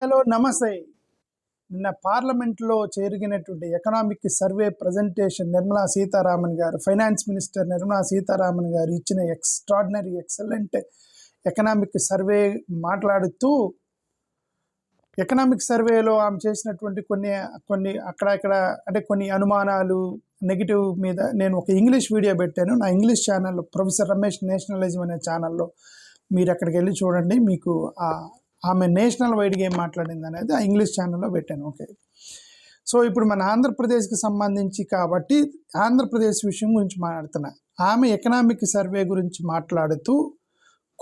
Hello నమస్తే. నిన్న పార్లమెంట్లో జరిగినటువంటి economic survey presentation Nirmala Sitharaman గారు, ఫైనాన్స్ మినిస్టర్ నిర్మలా సీతారామన్ గారు ఇచ్చిన ఎక్స్ట్రాడినరీ ఎక్సలెంట్ ఎకనామిక్ సర్వే మాట్లాడుతూ, ఎకనామిక్ సర్వేలో ఆమె చేసినటువంటి కొన్ని అక్కడక్కడ అంటే కొన్ని అనుమానాలు నెగిటివ్ మీద నేను ఒక ఇంగ్లీష్ వీడియో పెట్టాను నా ఇంగ్లీష్ ఛానల్లో, ప్రొఫెసర్ రమేష్ నేషనలిజం అనే ఛానల్లో. మీరు అక్కడికి వెళ్ళి చూడండి. మీకు ఆమె నేషనల్ వైడ్గా ఏం మాట్లాడింది అనేది ఆ ఇంగ్లీష్ ఛానల్లో పెట్టాను. ఓకే, సో ఇప్పుడు మన ఆంధ్రప్రదేశ్కి సంబంధించి కాబట్టి ఆంధ్రప్రదేశ్ విషయం గురించి మాట్లాడుతున్నా. ఆమె ఎకనామిక్ సర్వే గురించి మాట్లాడుతూ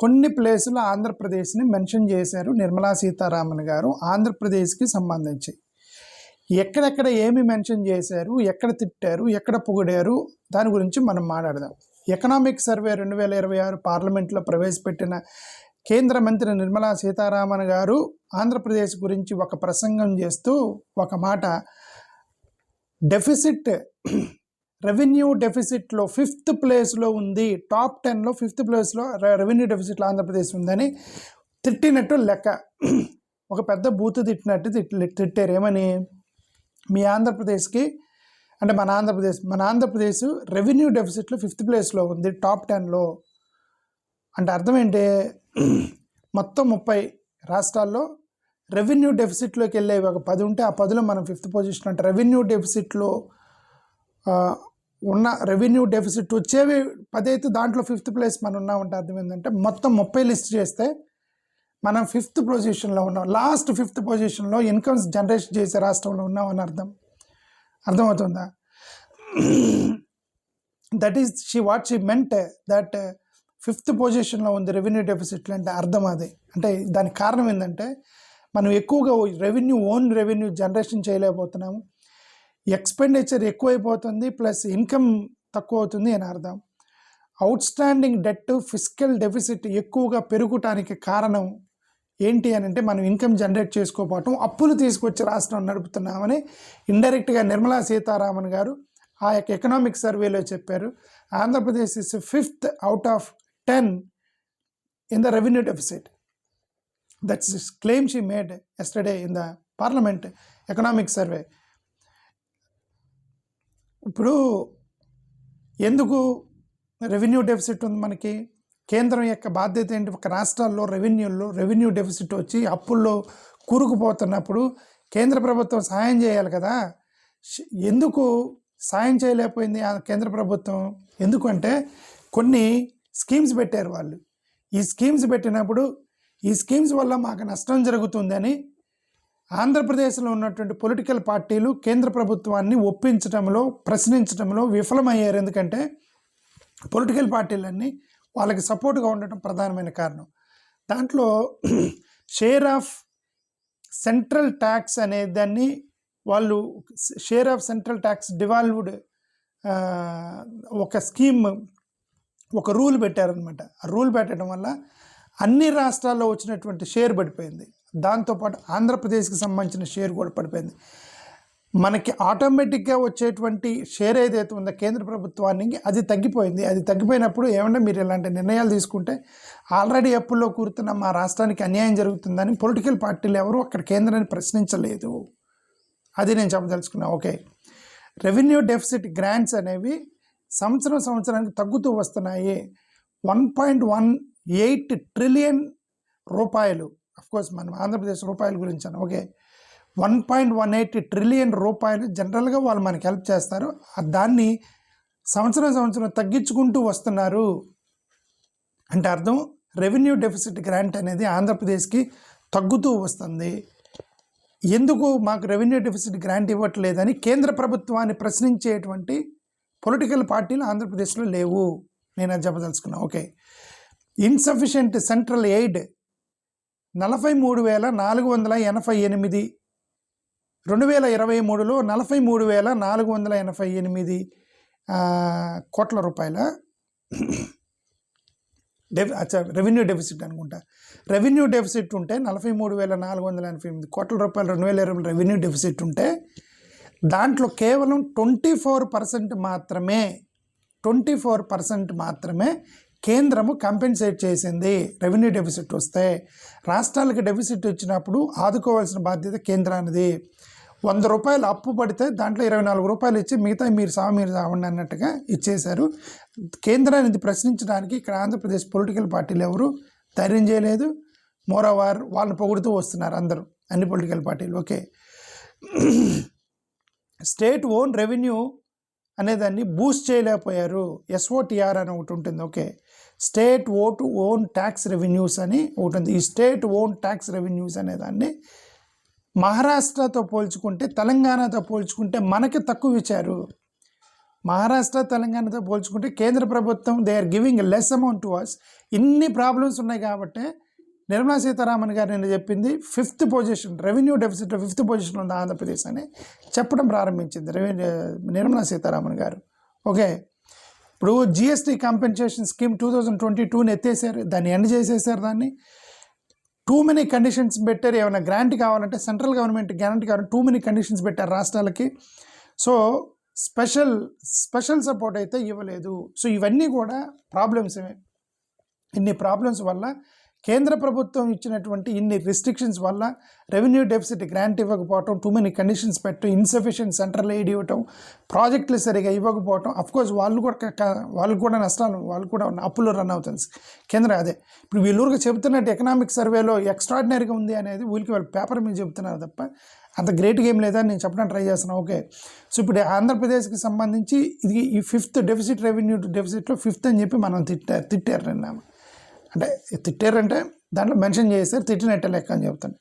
కొన్ని ప్లేసులు ఆంధ్రప్రదేశ్ని మెన్షన్ చేశారు నిర్మలా సీతారామన్ గారు. ఆంధ్రప్రదేశ్కి సంబంధించి ఎక్కడెక్కడ ఏమి మెన్షన్ చేశారు, ఎక్కడ తిట్టారు, ఎక్కడ పొగిడారు, దాని గురించి మనం మాట్లాడదాం. ఎకనామిక్ సర్వే 2026 పార్లమెంట్లో ప్రవేశపెట్టిన కేంద్ర మంత్రి నిర్మలా సీతారామన్ గారు ఆంధ్రప్రదేశ్ గురించి ఒక ప్రసంగం చేస్తూ ఒక మాట, డెఫిసిట్ రెవెన్యూ డెఫిసిట్లో 5th ప్లేస్లో ఉంది, టాప్ 10లో 5th ప్లేస్లో రెవెన్యూ డెఫిసిట్లో ఆంధ్రప్రదేశ్ ఉందని తిట్టినట్టు లెక్క. ఒక పెద్ద బూతు తిట్టినట్టు తిట్టారు. ఏమని? మీ ఆంధ్రప్రదేశ్కి అంటే మన ఆంధ్రప్రదేశ్ రెవెన్యూ డెఫిసిట్లో 5th ప్లేస్లో ఉంది, టాప్ 10లో. అంటే అర్థం ఏంటి? మొత్తం 30 రాష్ట్రాల్లో రెవెన్యూ డెఫిసిట్లోకి వెళ్ళేవి ఒక 10 ఉంటే ఆ 10లో మనం 5th పొజిషన్. అంటే రెవెన్యూ డెఫిసిట్లో ఉన్న రెవెన్యూ డెఫిసిట్ వచ్చేవి 10 అయితే దాంట్లో 5th ప్లేస్ మనం ఉన్నామంటే అర్థం ఏంటంటే మొత్తం 30 లిస్ట్ చేస్తే మనం 5th పొజిషన్లో ఉన్నాం. లాస్ట్ 5th పొజిషన్లో ఇన్కమ్స్ జనరేషన్ చేసే రాష్ట్రంలో ఉన్నామని అర్థమవుతుందా? That is what she meant, that 5th పొజిషన్లో ఉంది రెవెన్యూ డెఫిసిట్లు. అంటే అర్థం అదే. అంటే దానికి కారణం ఏంటంటే మనం ఎక్కువగా ఓన్ రెవెన్యూ జనరేషన్ చేయలేకపోతున్నాము, ఎక్స్పెండిచర్ ఎక్కువైపోతుంది, ప్లస్ ఇన్కమ్ తక్కువ అవుతుంది అని అర్థం. Out standing debt, fiscal deficit ఎక్కువగా పెరుగుటానికి కారణం ఏంటి అని అంటే మనం ఇన్కమ్ జనరేట్ చేసుకోకపోవటం, అప్పులు తీసుకొచ్చి రాష్ట్రం నడుపుతున్నామని ఇండైరెక్ట్గా నిర్మలా సీతారామన్ గారు ఆ యొక్క ఎకనామిక్ సర్వేలో చెప్పారు. Andhra Pradesh is 5th out of 10 in the revenue deficit. That's this claim she made yesterday in the parliament economic survey. ఇప్పుడు ఎందుకు రెవెన్యూ డెఫిసిట్ ఉంది మనకి? కేంద్రం యొక్క బాధ్యత ఏంటి? ఒక రాష్ట్రాల్లో రెవెన్యూ డెఫిసిట్ వచ్చి అప్పుల్లో కూరుకుపోతున్నప్పుడు కేంద్ర ప్రభుత్వం సాయం చేయాలి కదా. ఎందుకు సాయం చేయలేకపోయింది ఆ కేంద్ర ప్రభుత్వం? ఎందుకంటే కొన్ని స్కీమ్స్ పెట్టారు వాళ్ళు. ఈ స్కీమ్స్ పెట్టినప్పుడు ఈ స్కీమ్స్ వల్ల మాకు నష్టం జరుగుతుందని ఆంధ్రప్రదేశ్లో ఉన్నటువంటి పొలిటికల్ పార్టీలు కేంద్ర ప్రభుత్వాన్ని ఒప్పించడంలో, ప్రశ్నించడంలో విఫలమయ్యారు. ఎందుకంటే పొలిటికల్ పార్టీలన్నీ వాళ్ళకి సపోర్ట్గా ఉండటం ప్రధానమైన కారణం. దాంట్లో షేర్ ఆఫ్ సెంట్రల్ ట్యాక్స్ అనే దాన్ని వాళ్ళు share of central tax devolved ఒక స్కీమ్, ఒక రూల్ పెట్టారనమాట. ఆ రూల్ పెట్టడం వల్ల అన్ని రాష్ట్రాల్లో వచ్చినటువంటి షేర్ పడిపోయింది. దాంతోపాటు ఆంధ్రప్రదేశ్కి సంబంధించిన షేర్ కూడా పడిపోయింది. మనకి ఆటోమేటిక్గా వచ్చేటువంటి షేర్ ఏదైతే ఉందో కేంద్ర ప్రభుత్వానికి అది తగ్గిపోయింది. అది తగ్గిపోయినప్పుడు ఏమన్నా మీరు ఇలాంటి నిర్ణయాలు తీసుకుంటే ఆల్రెడీ అప్పుల్లో కూరుతున్న మా రాష్ట్రానికి అన్యాయం జరుగుతుందని పొలిటికల్ పార్టీలు ఎవరు అక్కడ కేంద్రాన్ని ప్రశ్నించలేదు. అది నేను చెప్పదలుచుకున్నా. ఓకే, రెవెన్యూ డెఫిసిట్ గ్రాంట్స్ అనేవి సంవత్సరానికి తగ్గుతూ వస్తున్నాయి. 1.18 ట్రిలియన్ రూపాయలు. అఫ్కోర్స్ మనం ఆంధ్రప్రదేశ్ రూపాయల గురించి అన్న. ఓకే, 1.18 ట్రిలియన్ రూపాయలు జనరల్గా వాళ్ళు మనకి హెల్ప్ చేస్తారు. దాన్ని సంవత్సరం తగ్గించుకుంటూ వస్తున్నారు. అంటే అర్థం రెవెన్యూ డెఫిసిట్ గ్రాంట్ అనేది ఆంధ్రప్రదేశ్కి తగ్గుతూ వస్తుంది. ఎందుకు మాకు రెవెన్యూ డెఫిసిట్ గ్రాంట్ ఇవ్వట్లేదని కేంద్ర ప్రభుత్వాన్ని ప్రశ్నించేటువంటి పొలిటికల్ పార్టీలు ఆంధ్రప్రదేశ్లో లేవు. నేను అది చెప్పదలుచుకున్నా. ఓకే, ఇన్సఫిషియెంట్ సెంట్రల్ ఎయిడ్ 43,488, 2023లో 43,488 కోట్ల రూపాయల రెవెన్యూ డెఫిసిట్ అనుకుంటా. రెవెన్యూ డెఫిసిట్ ఉంటే 43,488 కోట్ల రూపాయలు 2020 రెవెన్యూ డెఫిసిట్ ఉంటే దాంట్లో కేవలం 24% మాత్రమే కేంద్రము కంపెన్సేట్ చేసింది రెవెన్యూ డెఫిసిట్ వస్తే. రాష్ట్రాలకు డెఫిసిట్ వచ్చినప్పుడు ఆదుకోవాల్సిన బాధ్యత కేంద్రానిది. 100 రూపాయలు అప్పు పడితే దాంట్లో 24 రూపాయలు ఇచ్చి మిగతా మీరు సావండి అన్నట్టుగా ఇచ్చేశారు. కేంద్రాన్ని ప్రశ్నించడానికి ఇక్కడ ఆంధ్రప్రదేశ్ పొలిటికల్ పార్టీలు ఎవరు ధైర్యం చేయలేదు. మోరోవర్ వాళ్ళని పొగుడుతూ వస్తున్నారు అందరూ, అన్ని పొలిటికల్ పార్టీలు. ఓకే, స్టేట్ ఓన్ రెవెన్యూ అనేదాన్ని బూస్ట్ చేయలేకపోయారు. ఎస్ఓటిఆర్ అని ఒకటి ఉంటుంది. Okay, state own tax revenues అని ఒకటి ఉంది. ఈ స్టేట్ ఓన్ ట్యాక్స్ రెవెన్యూస్ అనేదాన్ని మహారాష్ట్రతో పోల్చుకుంటే, తెలంగాణతో పోల్చుకుంటే మనకి తక్కువ ఇచ్చారు. మహారాష్ట్ర తెలంగాణతో పోల్చుకుంటే కేంద్ర ప్రభుత్వం they are giving less amount to us. ఇన్ని ప్రాబ్లమ్స్ ఉన్నాయి కాబట్టి నిర్మలా సీతారామన్ గారు నేను చెప్పింది 5th position, revenue డెఫిసిట్లో 5th position ఉంది ఆంధ్రప్రదేశ్ అని చెప్పడం ప్రారంభించింది నిర్మలా సీతారామన్ గారు. ఓకే, ఇప్పుడు జిఎస్టీ కాంపెన్సేషన్ స్కీమ్ 2022ని ఎత్తేసారు, దాన్ని ఎండ్ చేసేసారు. దాన్ని టూ మెనీ కండిషన్స్ పెట్టారు. ఏమైనా గ్రాంట్ కావాలంటే సెంట్రల్ గవర్నమెంట్ గ్రాంట్ కావాలంటే టూ మెనీ కండిషన్స్ పెట్టారు రాష్ట్రాలకి. సో స్పెషల్ సపోర్ట్ అయితే ఇవ్వలేదు. సో ఇవన్నీ కూడా ప్రాబ్లమ్స్. ఇన్ని ప్రాబ్లమ్స్ వల్ల కేంద్ర ప్రభుత్వం ఇచ్చినటువంటి ఇన్ని రిస్ట్రిక్షన్స్ వల్ల రెవెన్యూ డెఫిసిట్ గ్రాంట్ ఇవ్వకపోవటం, టూ మెనీ కండిషన్స్ పెట్టడం, ఇన్సఫిషియెంట్ సెంట్రల్ ఎయిడ్ ఇవ్వటం, ప్రాజెక్టులు సరిగా ఇవ్వకపోవటం. అఫ్కోర్స్ వాళ్ళు కూడా నష్టాలు, వాళ్ళు కూడా అప్పులు రన్ అవుతుంది కేంద్రం. అదే ఇప్పుడు వీళ్ళూరుగా చెబుతున్నట్టు ఎకనామిక్ సర్వేలో ఎక్స్ట్రాడినరీగా ఉంది అనేది వీళ్ళకి వాళ్ళు పేపర్ మీద చెబుతున్నారు తప్ప అంత గ్రేట్గా ఏం లేదని నేను చెప్పడానికి ట్రై చేస్తున్నాను. ఓకే, సో ఇప్పుడు ఆంధ్రప్రదేశ్కి సంబంధించి ఇది ఈ 5th డెఫిసిట్, రెవెన్యూ డెఫిసిట్లో 5th అని చెప్పి మనం తిట్టారు నిన్న. అంటే తిట్టారంటే దాంట్లో మెన్షన్ చేస్తారు, తిట్టినట్టే లెక్క అని చెప్తాను.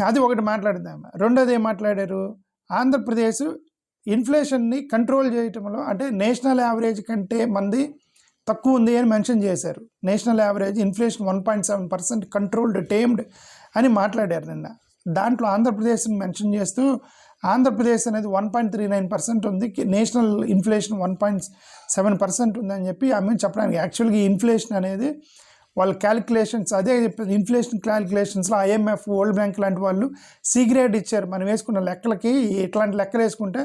అది ఒకటి మాట్లాడిందాం. రెండోది ఏం మాట్లాడారు, ఆంధ్రప్రదేశ్ ఇన్ఫ్లేషన్ని కంట్రోల్ చేయటంలో అంటే నేషనల్ యావరేజ్ కంటే మంది తక్కువ ఉంది అని మెన్షన్ చేశారు. National average inflation 1.7% controlled, tamed అని మాట్లాడారు నిన్న. దాంట్లో ఆంధ్రప్రదేశ్ని మెన్షన్ చేస్తూ ఆంధ్రప్రదేశ్ అనేది 1.39% ఉంది, నేషనల్ ఇన్ఫ్లేషన్ 1.7% ఉందని చెప్పి ఆమె చెప్పడానికి. యాక్చువల్గా ఈ ఇన్ఫ్లేషన్ అనేది వాళ్ళ క్యాలిక్యులేషన్స్ అదే చెప్పారు. ఇన్ఫ్లేషన్ క్యాలిక్యులేషన్స్లో IMF, వరల్డ్ బ్యాంక్ లాంటి వాళ్ళు సి గ్రేడ్ ఇచ్చారు. మనం వేసుకున్న లెక్కలకి ఇట్లాంటి లెక్కలు వేసుకుంటే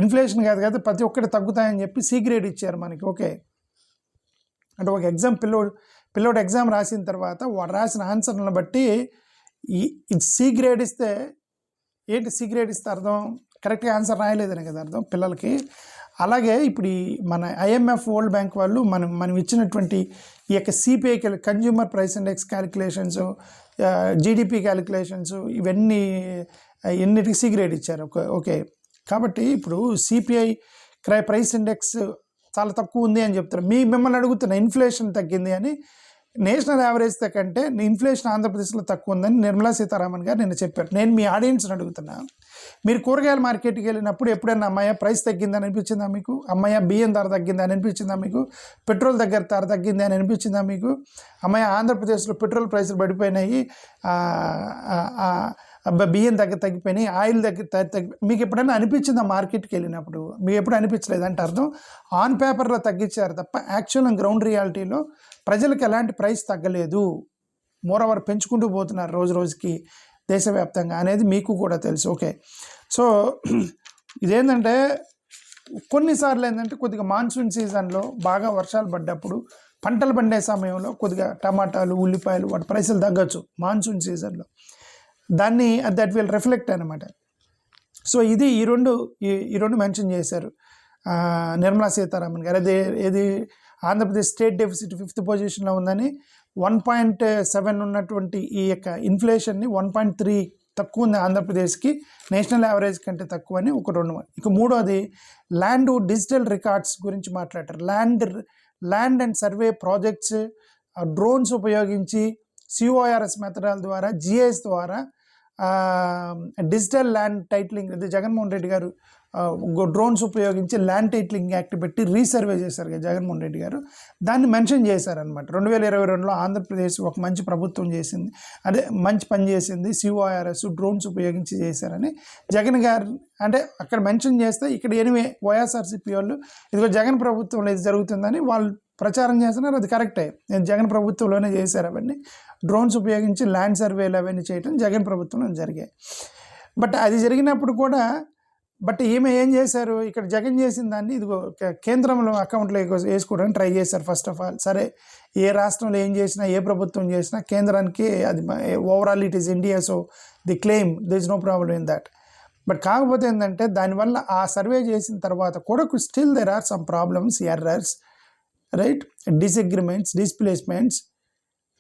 ఇన్ఫ్లేషన్ కాదు కదా ప్రతి ఒక్కటి తగ్గుతాయని చెప్పి సి గ్రేడ్ ఇచ్చారు మనకి. ఓకే, అంటే ఒక ఎగ్జామ్ పిల్లోడు ఎగ్జామ్ రాసిన తర్వాత వాడు రాసిన ఆన్సర్లను బట్టి ఇది సి గ్రేడ్ ఇస్తే ఏంటి, సి గ్రేడ్ ఇస్తే అర్థం కరెక్ట్గా ఆన్సర్ రాయలేదని కదా అర్థం పిల్లలకి. అలాగే ఇప్పుడు మన IMF, వరల్డ్ బ్యాంక్ వాళ్ళు మనం ఇచ్చినటువంటి ఈ యొక్క CPI consumer price index calculations, GDP calculations ఇవన్నీ ఎన్నిటికి సి గ్రేడ్ ఇచ్చారు. ఓకే, కాబట్టి ఇప్పుడు CPI ప్రైస్ ఇండెక్స్ చాలా తక్కువ ఉంది అని చెప్తారు. మిమ్మల్ని అడుగుతున్న ఇన్ఫ్లేషన్ తగ్గింది అని. నేషనల్ యావరేజ్ కంటే ఇన్ఫ్లేషన్ ఆంధ్రప్రదేశ్లో తక్కువ ఉందని నిర్మలా సీతారామన్ గారు నిన్న చెప్పారు. నేను మీ ఆడియన్స్ని అడుగుతున్నా, మీరు కూరగాయల మార్కెట్కి వెళ్ళినప్పుడు ఎప్పుడైనా అమ్మాయ ప్రైస్ తగ్గిందని అనిపించిందా మీకు? అమ్మాయ బియ్యం ధర తగ్గింది అని అనిపించిందా మీకు? పెట్రోల్ ధర తగ్గింది అని అనిపించిందా మీకు? అమ్మాయ ఆంధ్రప్రదేశ్లో పెట్రోల్ ప్రైసులు పడిపోయినాయి, బియ్యం తగ్గిపోయినాయి, ఆయిల్ మీకు ఎప్పుడైనా అనిపించిందా మార్కెట్కి వెళ్ళినప్పుడు? మీకు ఎప్పుడు అనిపించలేదు అంటే అర్థం ఆన్ పేపర్లో తగ్గించారు తప్ప యాక్చువల్ గ్రౌండ్ రియాలిటీలో ప్రజలకు ఎలాంటి ప్రైస్ తగ్గలేదు. మోరవర్ పెంచుకుంటూ పోతున్నారు రోజు రోజుకి దేశవ్యాప్తంగా అనేది మీకు కూడా తెలుసు. ఓకే, సో ఇదేంటంటే కొన్నిసార్లు ఏంటంటే కొద్దిగా మాన్సూన్ సీజన్లో బాగా వర్షాలు పడ్డప్పుడు పంటలు పండే సమయంలో కొద్దిగా టమాటాలు, ఉల్లిపాయలు వాటి ప్రైసులు తగ్గచ్చు మాన్సూన్ సీజన్లో. దాన్ని దట్ విల్ రిఫ్లెక్ట్ అనమాట. సో ఇది ఈ రెండు మెన్షన్ చేశారు నిర్మలా సీతారామన్ గారు. ఇది ఆంధ్రప్రదేశ్ స్టేట్ డెఫిసిట్ 5th పొజిషన్లో ఉందని, 1.7 ఉన్నటువంటి ఈ యొక్క ఇన్ఫ్లేషన్ని 1.3 తక్కువ ఉంది ఆంధ్రప్రదేశ్కి, నేషనల్ యావరేజ్ కంటే తక్కువ అని ఒక రెండు. ఇక మూడోది ల్యాండ్ డిజిటల్ రికార్డ్స్ గురించి మాట్లాడారు. Land and survey projects drones ఉపయోగించి CORS మెథడాల ద్వారా GIS ద్వారా డిజిటల్ ల్యాండ్ టైటిలింగ్, ఇది జగన్మోహన్ రెడ్డి గారు డ్రోన్స్ ఉపయోగించి ల్యాండ్ టైటిలింగ్ యాక్ట్ పెట్టి రీసర్వే చేశారు కదా జగన్మోహన్ రెడ్డి గారు. దాన్ని మెన్షన్ చేశారనమాట. 2022లో ఆంధ్రప్రదేశ్ ఒక మంచి ప్రభుత్వం చేసింది, అదే మంచి పని చేసింది, CORS డ్రోన్స్ ఉపయోగించి చేశారని జగన్ గారు అంటే అక్కడ మెన్షన్ చేస్తే ఇక్కడ ఎనివే YSRCP వాళ్ళు ఇదిగో జగన్ ప్రభుత్వంలో ఇది జరుగుతుందని వాళ్ళు ప్రచారం చేస్తున్నారు. అది కరెక్టే, నేను జగన్ ప్రభుత్వంలోనే చేశారు అవన్నీ. డ్రోన్స్ ఉపయోగించి ల్యాండ్ సర్వేలు అవన్నీ చేయటం జగన్ ప్రభుత్వంలో జరిగాయి. బట్ అది జరిగినప్పుడు కూడా బట్ ఈమె ఏం చేశారు, ఇక్కడ జగన్ చేసిన దాన్ని ఇదిగో కేంద్రంలో అకౌంట్లో వేసుకోవడానికి ట్రై చేశారు. ఫస్ట్ ఆఫ్ ఆల్ సరే, ఏ రాష్ట్రంలో ఏం చేసినా, ఏ ప్రభుత్వం చేసినా కేంద్రానికి అది overall it is India, so the claim there is no problem in that. But కాకపోతే ఏంటంటే దానివల్ల ఆ సర్వే చేసిన తర్వాత కూడా still there are some problems, errors, right, disagreements, displacements.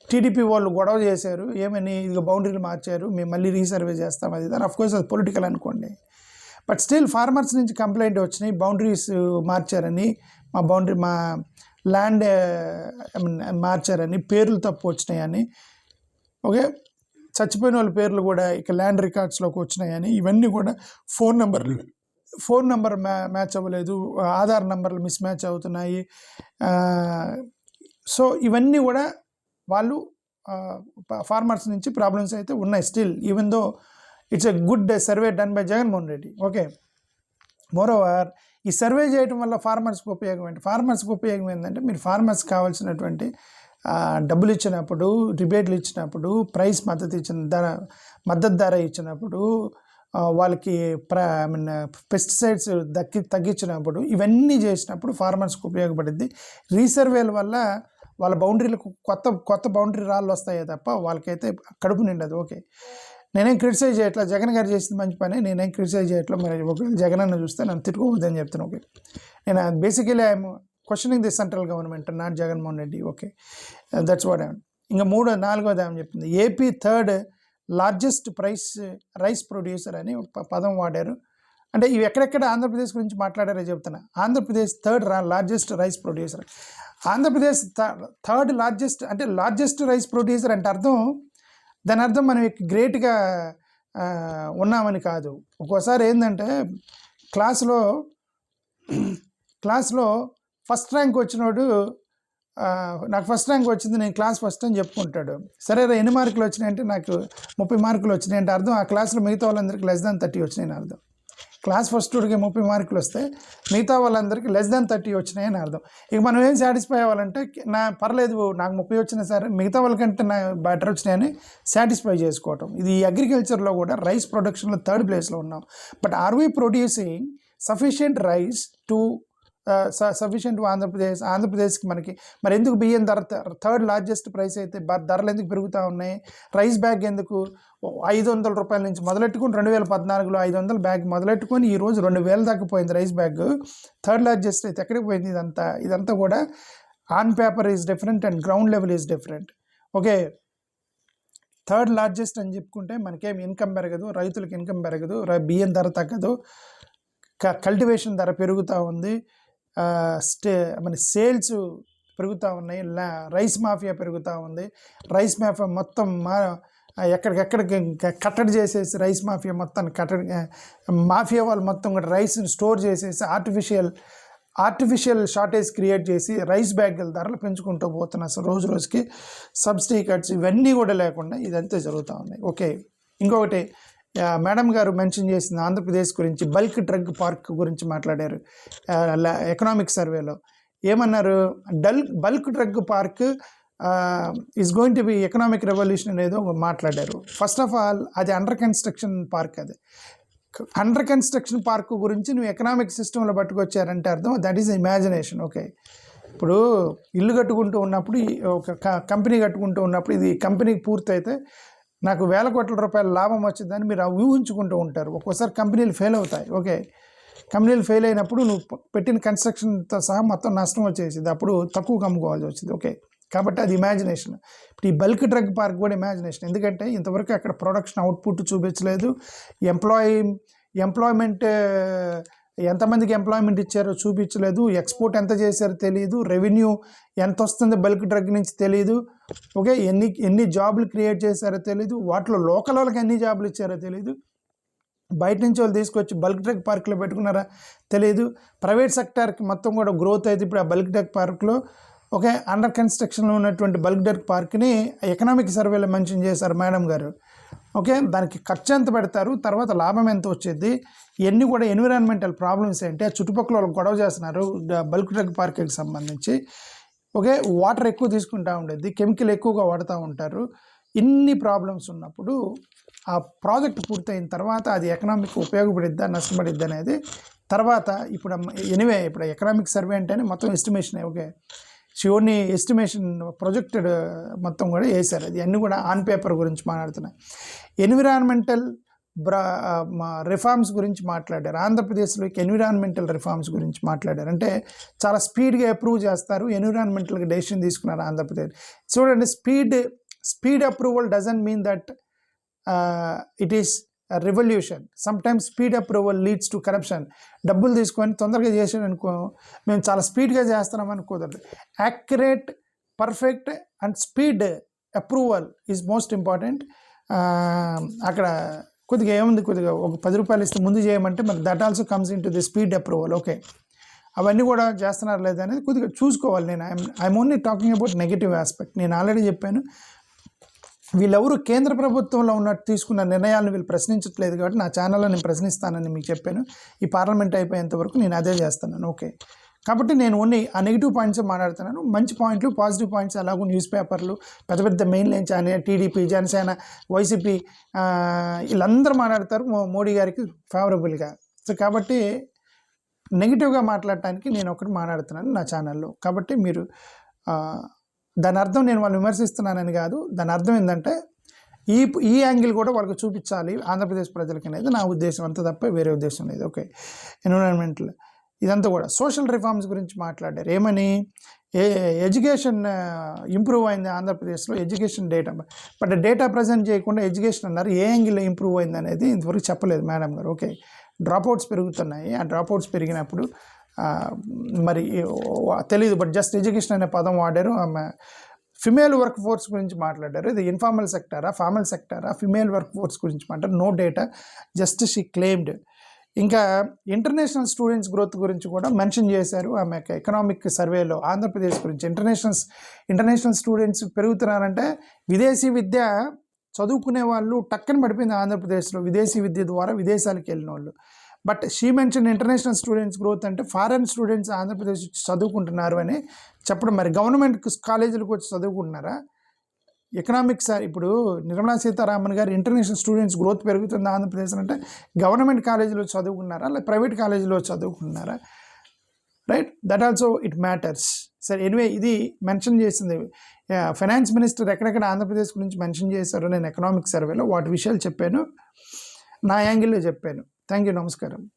TDP వాళ్ళు గొడవ చేశారు, ఏమని ఇదిగో బౌండరీలు మార్చారు, మేము మళ్ళీ రీసర్వే చేస్తాం, అది దాని అఫ్కోర్స్ అది పొలిటికల్ అనుకోండి. బట్ స్టిల్ ఫార్మర్స్ నుంచి కంప్లైంట్ వచ్చినాయి, బౌండరీస్ మార్చారని, మా ల్యాండ్ మార్చారని, పేర్లు తప్పు వచ్చినాయని, ఓకే, చచ్చిపోయిన వాళ్ళ పేర్లు కూడా ఇక ల్యాండ్ రికార్డ్స్లోకి వచ్చినాయని, ఇవన్నీ కూడా ఫోన్ నెంబర్ మ్యాచ్ అవ్వలేదు, ఆధార్ నెంబర్లు మిస్ మ్యాచ్ అవుతున్నాయి. సో ఇవన్నీ కూడా వాళ్ళు ఫార్మర్స్ నుంచి ప్రాబ్లమ్స్ అయితే ఉన్నాయి still, even though it's a good survey done by Jaganmohan Reddy. Okay, moreover ఈ సర్వే చేయడం వల్ల ఫార్మర్స్కి ఉపయోగం ఏంటి? ఫార్మర్స్కి ఉపయోగం ఏంటంటే, మీరు ఫార్మర్స్కి కావాల్సినటువంటి డబ్బులు ఇచ్చినప్పుడు, రిబేట్లు ఇచ్చినప్పుడు, ప్రైస్ మద్దతు ధర ఇచ్చినప్పుడు, వాళ్ళకి పెస్టిసైడ్స్ తగ్గించినప్పుడు, ఇవన్నీ చేసినప్పుడు ఫార్మర్స్కి ఉపయోగపడింది. రీసర్వేల వల్ల వాళ్ళ బౌండరీలకు కొత్త బౌండరీ రాళ్ళు వస్తాయే తప్ప వాళ్ళకైతే కడుపు నిండదు. ఓకే, నేనేం క్రిటిసైజ్ చేయట్లా, జగన్ గారు చేసింది మంచి పని, నేనేం క్రిటిసైజ్ చేయట్లా. మరి ఒకవేళ జగన్ అన్న చూస్తే నన్ను తిట్టుకోవద్దని చెప్తాను. ఓకే, నేను basically I'm questioning the central government, not Jaganmohan Reddy. Okay, that's what I'm. ఇంకా నాలుగోది ఏమని చెప్తుంది, AP third largest rice producer అని ఒక పదం వాడారు. అంటే ఇవి ఎక్కడెక్కడ ఆంధ్రప్రదేశ్ గురించి మాట్లాడారో చెప్తున్నా. Andhra Pradesh third largest rice producer. Andhra Pradesh third largest అంటే లార్జెస్ట్ రైస్ ప్రొడ్యూసర్ అంటే దాని అర్థం మనం గ్రేట్గా ఉన్నామని కాదు. ఒక్కోసారి ఏంటంటే క్లాస్లో ఫస్ట్ ర్యాంక్ వచ్చినోడు నాకు ఫస్ట్ ర్యాంక్ వచ్చింది, నేను క్లాస్ ఫస్ట్ అని చెప్పుకుంటాడు. సరే ఎన్ని మార్కులు వచ్చినాయంటే నాకు 30 మార్కులు వచ్చినాయంటే అర్థం ఆ క్లాస్లో మిగతా వాళ్ళందరికీ లెస్ దాన్ 30 వచ్చినాయని అర్థం. క్లాస్ ఫస్ట్కి 30 మార్కులు వస్తే మిగతా వాళ్ళందరికీ లెస్ దాన్ 30 వచ్చినాయని అర్థం. ఇక మనం ఏం సాటిస్ఫై అవ్వాలంటే, పర్లేదు నాకు 30 వచ్చినా సరే మిగతా వాళ్ళకంటే నా బెటర్ వచ్చినాయని సాటిస్ఫై చేసుకోవటం. ఇది అగ్రికల్చర్లో కూడా రైస్ ప్రొడక్షన్లో థర్డ్ ప్లేస్లో ఉన్నాం. But are we producing sufficient rice to ఆంధ్రప్రదేశ్కి మనకి మరి ఎందుకు బియ్యం ధర థర్డ్ లార్జెస్ట్ ప్రైస్ అయితే ధరలు ఎందుకు పెరుగుతూ ఉన్నాయి? రైస్ బ్యాగ్ ఎందుకు 500 రూపాయల నుంచి మొదలెట్టుకుని 2014లో 500 బ్యాగ్ మొదలెట్టుకొని ఈరోజు 2000 దాకా పోయింది రైస్ బ్యాగ్. థర్డ్ లార్జెస్ట్ అయితే ఎక్కడికి పోయింది? ఇదంతా కూడా on paper is different and ground level is different. Okay, third largest అని చెప్పుకుంటే మనకేం ఇన్కమ్ పెరగదు, రైతులకు ఇన్కమ్ పెరగదు, బియ్యం ధర తగ్గదు, కల్టివేషన్ ధర పెరుగుతూ ఉంది, మన సేల్స్ పెరుగుతూ ఉన్నాయి, రైస్ మాఫియా పెరుగుతూ ఉంది. రైస్ మాఫియా మొత్తం ఎక్కడికెక్కడికి కట్టడి చేసేసి రైస్ మాఫియా మొత్తాన్ని మాఫియా వాళ్ళు మొత్తం కూడా రైస్ని స్టోర్ చేసేసి ఆర్టిఫిషియల్ షార్టేజ్ క్రియేట్ చేసి రైస్ బ్యాగుల ధరలు పెంచుకుంటూ పోతున్నారు. అసలు రోజుకి సబ్సిడీ కట్స్ ఇవన్నీ కూడా లేకుండా ఇదంతా జరుగుతూ ఉన్నాయి. ఓకే, ఇంకొకటి మేడం గారు మెన్షన్ చేసింది ఆంధ్రప్రదేశ్ గురించి, బల్క్ డ్రగ్ పార్క్ గురించి మాట్లాడారు. ఎకనామిక్ సర్వేలో ఏమన్నారు, bulk drug park is going to be economic revolution అనేదో మాట్లాడారు. ఫస్ట్ ఆఫ్ ఆల్ అది అండర్ కన్స్ట్రక్షన్ పార్క్. అది అండర్ కన్స్ట్రక్షన్ పార్క్ గురించి నువ్వు ఎకనామిక్ సిస్టంలో పట్టుకొచ్చారంటే అర్థం దట్ ఈజ్ ఇమాజినేషన్. ఓకే, ఇప్పుడు ఇల్లు కట్టుకుంటూ ఉన్నప్పుడు, ఒక కంపెనీ కట్టుకుంటూ ఉన్నప్పుడు, ఇది కంపెనీకి పూర్తయితే నాకు 1000 కోట్ల రూపాయల లాభం వచ్చిందని మీరు ఊహించుకుంటూ ఉంటారు. ఒక్కోసారి కంపెనీలు ఫెయిల్ అవుతాయి. ఓకే, కంపెనీలు ఫెయిల్ అయినప్పుడు నువ్వు పెట్టిన కన్స్ట్రక్షన్తో సహా మొత్తం నష్టం వచ్చేసింది, అప్పుడు తక్కువ అమ్ముకోవాల్సి వచ్చింది. ఓకే, కాబట్టి అది ఇమాజినేషన్. ఇప్పుడు ఈ బల్క్ డ్రగ్ పార్క్ కూడా ఇమాజినేషన్. ఎందుకంటే ఇంతవరకు అక్కడ ప్రొడక్షన్ అవుట్పుట్ చూపించలేదు, ఎంప్లాయ్మెంట్ ఎంతమందికి ఎంప్లాయ్మెంట్ ఇచ్చారో చూపించలేదు, ఎక్స్పోర్ట్ ఎంత చేశారో తెలియదు, రెవెన్యూ ఎంత వస్తుందో బల్క్ డ్రగ్ నుంచి తెలియదు. ఓకే, ఎన్ని జాబులు క్రియేట్ చేశారో తెలియదు, వాటిలో లోకల్ వాళ్ళకి ఎన్ని జాబులు ఇచ్చారో తెలియదు, బయట నుంచి వాళ్ళు తీసుకొచ్చి బల్క్ డ్రగ్ పార్క్లో పెట్టుకున్నారా తెలియదు. ప్రైవేట్ సెక్టార్కి మొత్తం కూడా గ్రోత్ అయితే ఇప్పుడు ఆ బల్క్ డ్రగ్ పార్క్లో. ఓకే, అండర్ కన్స్ట్రక్షన్లో ఉన్నటువంటి బల్క్ డ్రగ్ పార్క్ని ఎకనామిక్ సర్వేలో మెన్షన్ చేశారు మేడం గారు. ఓకే, దానికి ఖర్చు ఎంత పెడతారు, తర్వాత లాభం ఎంత వచ్చేది, ఇవన్నీ కూడా ఎన్విరాన్మెంటల్ ప్రాబ్లమ్స్ ఏంటి, ఆ చుట్టుపక్కల వాళ్ళు గొడవ చేస్తున్నారు బల్క్ డ్రగ్ పార్క్కి సంబంధించి. ఓకే, వాటర్ ఎక్కువ తీసుకుంటూ ఉండేది, కెమికల్ ఎక్కువగా వాడుతూ ఉంటారు. ఇన్ని ప్రాబ్లమ్స్ ఉన్నప్పుడు ఆ ప్రాజెక్ట్ పూర్తయిన తర్వాత అది ఎకనామిక్ ఉపయోగపడిద్దా నష్టపడిద్దా అనేది తర్వాత ఇప్పుడు ఎనివే ఇప్పుడు ఎకనామిక్ సర్వే అంటేనే మొత్తం ఎస్టిమేషన్ ఓకే షివర్ని ఎస్టిమేషన్ ప్రొజెక్టెడ్ మొత్తం కూడా వేశారు అది అన్నీ కూడా ఆన్ పేపర్ గురించి మాట్లాడుతున్నాయి ఎన్విరాన్మెంటల్ రిఫార్మ్స్ గురించి మాట్లాడారు ఆంధ్రప్రదేశ్లోకి ఎన్విరాన్మెంటల్ రిఫార్మ్స్ గురించి మాట్లాడారు అంటే చాలా స్పీడ్గా అప్రూవ్ చేస్తారు ఎన్విరాన్మెంటల్గా డెసిషన్ తీసుకున్నారు ఆంధ్రప్రదేశ్ చూడండి speed approval doesn't mean that it is revolution sometimes speed approval leads to corruption డబ్బులు తీసుకొని తొందరగా చేసాడు అనుకో మేము చాలా స్పీడ్గా చేస్తున్నాం అనుకోదండి accurate perfect and speed approval is most important అక్కడ కొద్దిగా ఏముంది కొద్దిగా ఒక 10 రూపాయలు ఇస్తే ముందు చేయమంటే మరి that also comes in to the speed approval okay అవన్నీ కూడా చేస్తున్నారు లేదా అనేది కొద్దిగా చూసుకోవాలి నేను I'm only talking about negative aspect నేను ఆల్రెడీ చెప్పాను వీళ్ళెవరు కేంద్ర ప్రభుత్వంలో ఉన్నట్టు తీసుకున్న నిర్ణయాలను వీళ్ళు ప్రశ్నించట్లేదు కాబట్టి నా ఛానల్లో నేను ప్రశ్నిస్తానని మీకు చెప్పాను ఈ పార్లమెంట్ అయిపోయేంత వరకు నేను అదే చేస్తున్నాను ఓకే కాబట్టి నేను ఓన్లీ ఆ నెగిటివ్ పాయింట్స్ మాట్లాడుతున్నాను మంచి పాయింట్లు పాజిటివ్ పాయింట్స్ అలాగూ న్యూస్ పేపర్లు పెద్ద main line channel TDP Janasena YCP వీళ్ళందరూ మాట్లాడతారు మోడీ గారికి ఫేవరబుల్గా సో కాబట్టి నెగిటివ్గా మాట్లాడటానికి నేను ఒకటి మాట్లాడుతున్నాను నా ఛానల్లో కాబట్టి మీరు దాని అర్థం నేను వాళ్ళు విమర్శిస్తున్నానని కాదు దాని అర్థం ఏంటంటే ఈ యాంగిల్ కూడా వాళ్ళకి చూపించాలి ఆంధ్రప్రదేశ్ ప్రజలకి అనేది నా ఉద్దేశం అంతా తప్ప వేరే ఉద్దేశం లేదు ఓకే ఎన్విరాన్మెంటల్ ఇదంతా కూడా సోషల్ రిఫార్మ్స్ గురించి మాట్లాడారు ఏమని ఎడ్యుకేషన్ ఇంప్రూవ్ అయింది ఆంధ్రప్రదేశ్లో education data but data present చేయకుండా ఎడ్యుకేషన్ అన్నారు ఏ యాంగిల్లో ఇంప్రూవ్ అయింది అనేది ఇంతవరకు చెప్పలేదు మేడం గారు ఓకే డ్రాప్అవుట్స్ పెరుగుతున్నాయి ఆ డ్రాప్అవుట్స్ పెరిగినప్పుడు మరి తెలియదు బట్ జస్ట్ ఎడ్యుకేషన్ అనే పదం వాడారు ఆమె ఫిమేల్ వర్క్ ఫోర్స్ గురించి మాట్లాడారు ఇది ఇన్ఫార్మల్ సెక్టారా ఫార్మల్ సెక్టారా ఫిమేల్ వర్క్ ఫోర్స్ గురించి మాట్లాడారు no data just she claimed ఇంకా ఇంటర్నేషనల్ స్టూడెంట్స్ గ్రోత్ గురించి కూడా మెన్షన్ చేశారు ఆమె ఎకనామిక్ సర్వేలో ఆంధ్రప్రదేశ్ గురించి ఇంటర్నేషనల్ స్టూడెంట్స్ పెరుగుతున్నారంటే విదేశీ విద్య చదువుకునే వాళ్ళు టక్కన పడిపోయింది ఆంధ్రప్రదేశ్లో విదేశీ విద్య ద్వారా విదేశాలకు వెళ్ళిన వాళ్ళు but she mention international students growth అంటే ఫారెన్ స్టూడెంట్స్ ఆంధ్రప్రదేశ్ వచ్చి చదువుకుంటున్నారు అని చెప్పడం మరి గవర్నమెంట్ కాలేజీలకు వచ్చి చదువుకుంటున్నారా ఎకనామిక్స్ ఇప్పుడు నిర్మలా సీతారామన్ గారు ఇంటర్నేషనల్ స్టూడెంట్స్ గ్రోత్ పెరుగుతుంది ఆంధ్రప్రదేశ్ అంటే గవర్నమెంట్ కాలేజీలో చదువుకున్నారా లేదా ప్రైవేట్ కాలేజీలో చదువుకుంటున్నారా right that also it matters సరే ఎనివే ఇది మెన్షన్ చేసింది ఫైనాన్స్ మినిస్టర్ ఎక్కడెక్కడ ఆంధ్రప్రదేశ్ గురించి మెన్షన్ చేశారో నేను ఎకనామిక్ సర్వేలో వాటి విషయాలు చెప్పాను నా యాంగిల్లో చెప్పాను థ్యాంక్ యూ నమస్కారం